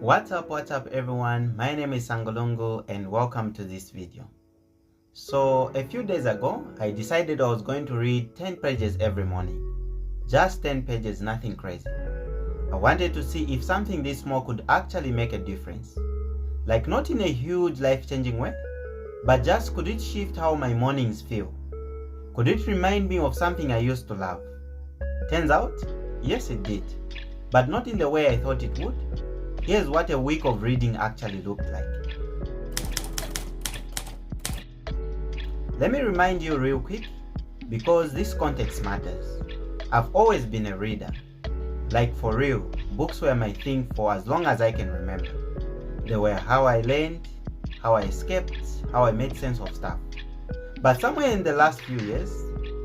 What's up everyone, my name is Sangolongo and welcome to this video. So a few days ago I decided I was going to read 10 pages every morning. Just 10 pages, nothing crazy. I wanted to see if something this small could actually make a difference. Like not in a huge life-changing way, but just could it shift how my mornings feel? Could it remind me of something I used to love? Turns out, yes it did, but not in the way I thought it would. Here's what a week of reading actually looked like. Let me remind you real quick, because this context matters. I've always been a reader. Like for real, books were my thing for as long as I can remember. They were how I learned, how I escaped, how I made sense of stuff. But somewhere in the last few years,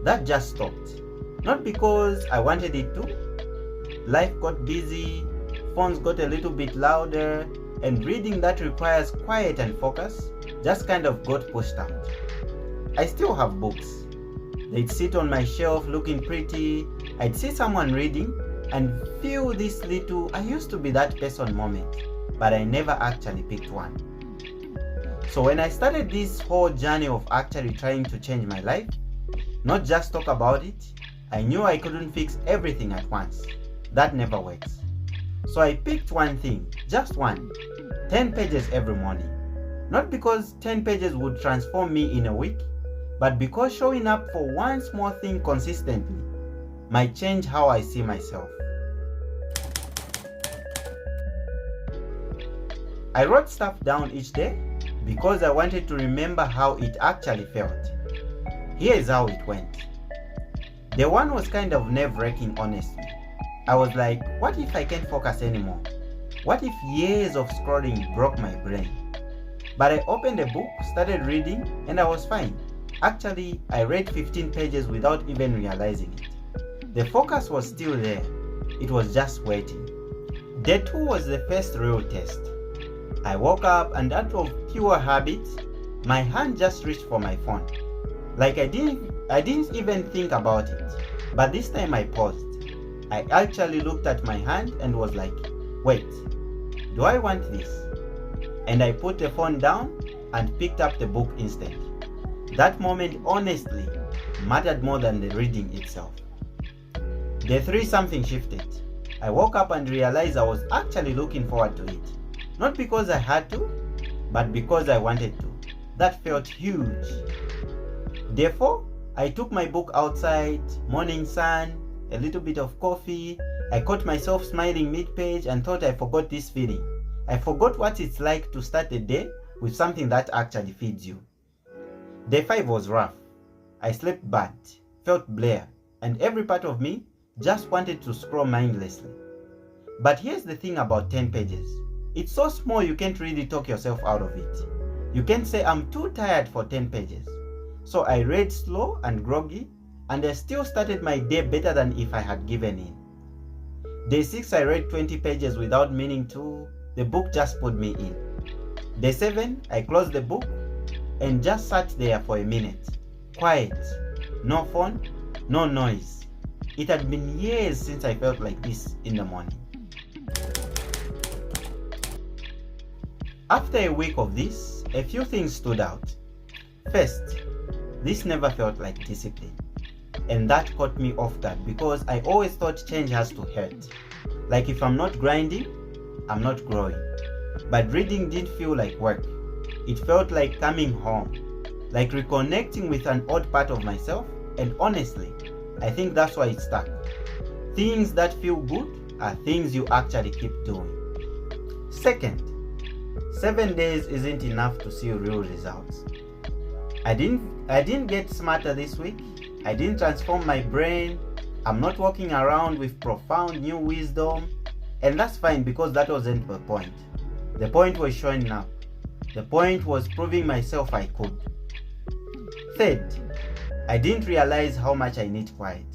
that just stopped. Not because I wanted it to. Life got busy, phones got a little bit louder, and reading that requires quiet and focus just kind of got pushed out. I still have books. They'd sit on my shelf looking pretty. I'd see someone reading and feel this little I used to be that person moment, but I never actually picked one. So when I started this whole journey of actually trying to change my life, not just talk about it, I knew I couldn't fix everything at once. That never works. So I picked one thing, just one, 10 pages every morning. Not because 10 pages would transform me in a week, but because showing up for one small thing consistently might change how I see myself. I wrote stuff down each day because I wanted to remember how it actually felt. Here is how it went. Day one was kind of nerve-wracking, honestly. I was like, what if I can't focus anymore? What if years of scrolling broke my brain? But I opened a book, started reading, and I was fine. Actually, I read 15 pages without even realizing it. The focus was still there. It was just waiting. Day two was the first real test. I woke up and out of pure habit, my hand just reached for my phone. Like I didn't even think about it. But this time I paused. I actually looked at my hand and was like, wait, do I want this? And I put the phone down and picked up the book instead. That moment honestly mattered more than the reading itself. Day three, something shifted. I woke up and realized I was actually looking forward to it. Not because I had to, but because I wanted to. That felt huge. Day four, I took my book outside, morning sun, a little bit of coffee. I caught myself smiling mid-page and thought I forgot this feeling. I forgot what it's like to start a day with something that actually feeds you. Day 5 was rough. I slept bad, felt blare, and every part of me just wanted to scroll mindlessly. But here's the thing about 10 pages. It's so small you can't really talk yourself out of it. You can't say I'm too tired for 10 pages. So I read slow and groggy, and I still started my day better than if I had given in. Day 6 I read 20 pages without meaning to. The book just put me in. Day 7 I closed the book and just sat there for a minute. Quiet. No phone, no noise. It had been years since I felt like this in the morning. After a week of this, a few things stood out. First, this never felt like discipline. And that caught me off guard because I always thought change has to hurt. Like if I'm not grinding, I'm not growing. But reading didn't feel like work. It felt like coming home. Like reconnecting with an odd part of myself. And honestly, I think that's why it stuck. Things that feel good are things you actually keep doing. Second, 7 days isn't enough to see real results. I didn't get smarter this week. I didn't transform my brain. I'm not walking around with profound new wisdom. And that's fine because that wasn't the point. The point was showing up. The point was proving myself I could. Third, I didn't realize how much I need quiet.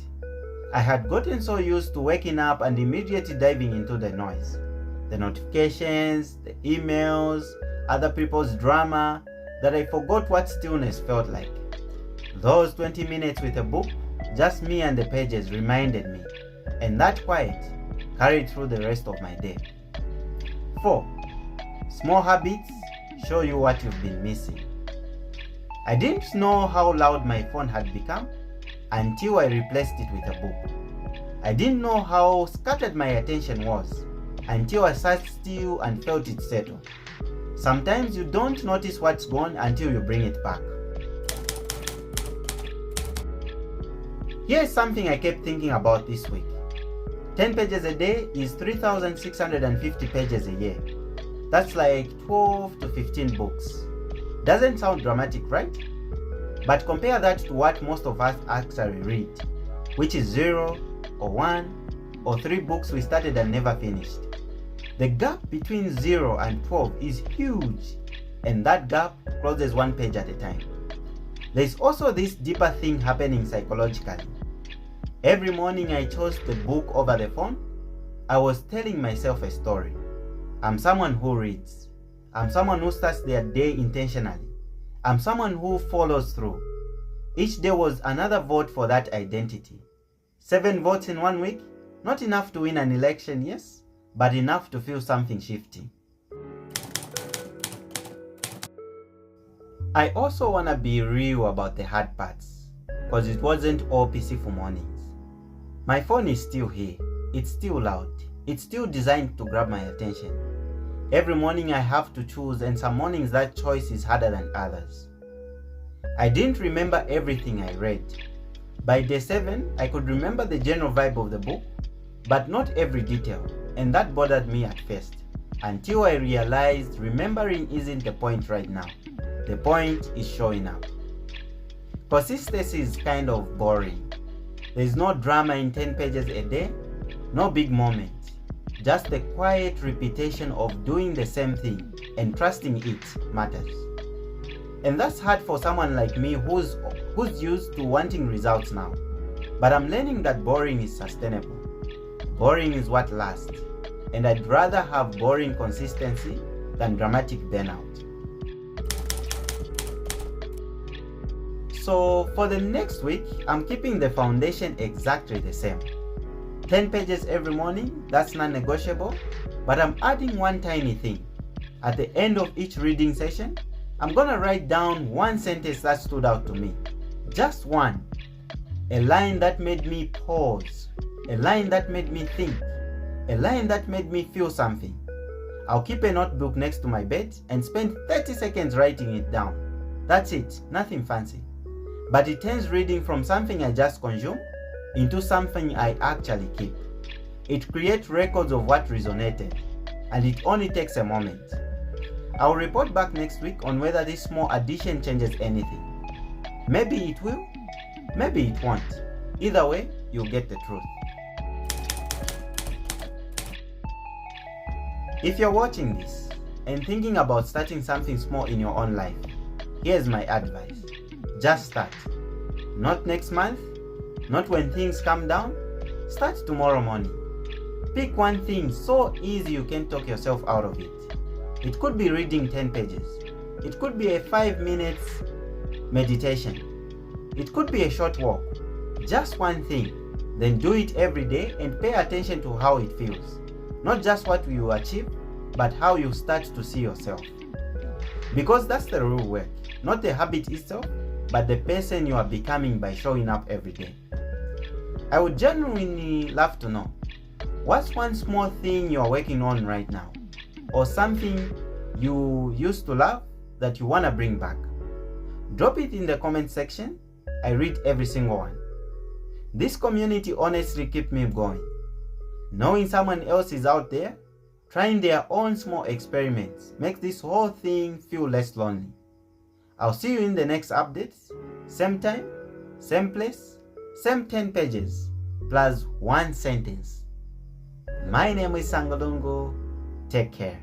I had gotten so used to waking up and immediately diving into the noise. The notifications, the emails, other people's drama, that I forgot what stillness felt like. Those 20 minutes with a book, just me and the pages, reminded me, and that quiet carried through the rest of my day. 4. Small habits show you what you've been missing. I didn't know how loud my phone had become until I replaced it with a book. I didn't know how scattered my attention was until I sat still and felt it settle. Sometimes you don't notice what's gone until you bring it back. Here's something I kept thinking about this week. 10 pages a day is 3,650 pages a year. That's like 12 to 15 books. Doesn't sound dramatic, right? But compare that to what most of us actually read, which is 0 or 1 or 3 books we started and never finished. The gap between 0 and 12 is huge, and that gap closes 1 page at a time. There's also this deeper thing happening psychologically. Every morning I chose the book over the phone, I was telling myself a story. I'm someone who reads. I'm someone who starts their day intentionally. I'm someone who follows through. Each day was another vote for that identity. 7 votes in 1 week, not enough to win an election, yes, but enough to feel something shifting. I also want to be real about the hard parts, because it wasn't all peaceful mornings. My phone is still here. It's still loud. It's still designed to grab my attention. Every morning I have to choose, and some mornings that choice is harder than others. I didn't remember everything I read. By day 7, I could remember the general vibe of the book, but not every detail, and that bothered me at first, until I realized remembering isn't the point right now. The point is showing up. Consistency is kind of boring. There's no drama in 10 pages a day, no big moment, just the quiet repetition of doing the same thing and trusting it matters. And that's hard for someone like me who's used to wanting results now. But I'm learning that boring is sustainable. Boring is what lasts, and I'd rather have boring consistency than dramatic burnout. So for the next week, I'm keeping the foundation exactly the same. 10 pages every morning, that's non-negotiable, but I'm adding one tiny thing. At the end of each reading session, I'm gonna write down one sentence that stood out to me. Just one. A line that made me pause. A line that made me think. A line that made me feel something. I'll keep a notebook next to my bed and spend 30 seconds writing it down. That's it, nothing fancy. But it turns reading from something I just consume into something I actually keep. It creates records of what resonated, and it only takes a moment. I'll report back next week on whether this small addition changes anything. Maybe it will, maybe it won't. Either way, you'll get the truth. If you're watching this and thinking about starting something small in your own life, here's my advice. Just start. Not next month, not when things calm down. Start tomorrow morning. Pick one thing so easy you can talk yourself out of it. It could be reading 10 pages. It could be a 5 minutes meditation. It could be a short walk. Just one thing. Then do it every day and pay attention to how it feels. Not just what you achieve, but how you start to see yourself. Because that's the real work. Not the habit itself, but the person you are becoming by showing up every day. I would genuinely love to know, what's one small thing you are working on right now? Or something you used to love that you want to bring back? Drop it in the comment section. I read every single one. This community honestly keeps me going. Knowing someone else is out there, trying their own small experiments, makes this whole thing feel less lonely. I'll see you in the next updates. Same time, same place, same 10 pages, plus one sentence. My name is Sangalungu. Take care.